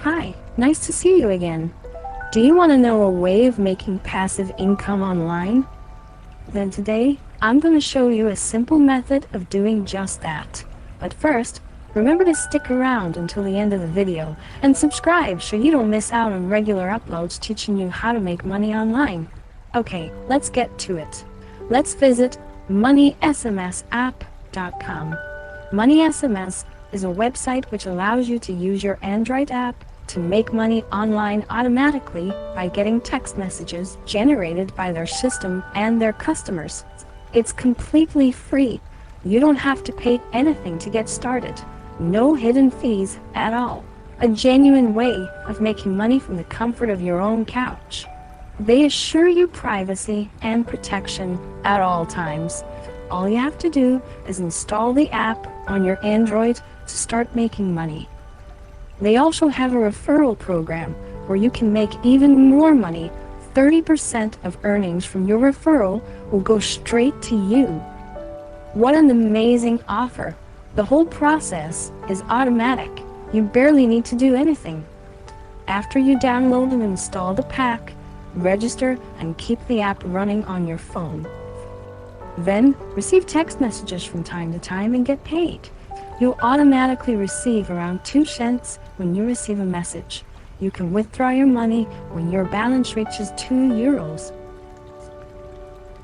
Hi, nice to see you again. Do you want to know a way of making passive income online? Then today, I'm going to show you a simple method of doing just that. But first, remember to stick around until the end of the video and subscribe so you don't miss out on regular uploads teaching you how to make money online. Okay, let's get to it. Let's visit moneysmsapp.com. MoneySMS is a website which allows you to use your Android app to make money online automatically by getting text messages generated by their system and their customers. It's completely free. You don't have to pay anything to get started. No hidden fees at all. A genuine way of making money from the comfort of your own couch. They assure you privacy and protection at all times. All you have to do is install the app on your Android to start making money. They also have a referral program where you can make even more money. 30% of earnings from your referral will go straight to you. What an amazing offer! The whole process is automatic. You barely need to do anything. After you download and install the pack, register and keep the app running on your phone. Then, receive text messages from time to time and get paid. You'll automatically receive around 2 cents when you receive a message. You can withdraw your money when your balance reaches €2.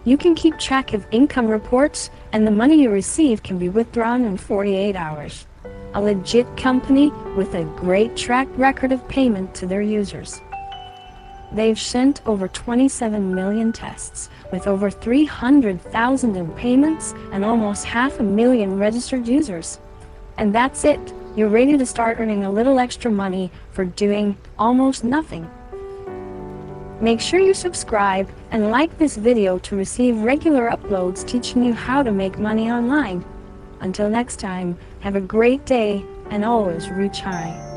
You can keep track of income reports, and the money you receive can be withdrawn in 48 hours. A legit company with a great track record of payment to their users. They've sent over 27 million tests, with over 300,000 in payments and almost 500,000 registered users. And that's it. You're ready to start earning a little extra money for doing almost nothing. Make sure you subscribe and like this video to receive regular uploads teaching you how to make money online. Until next time, have a great day and always reach high.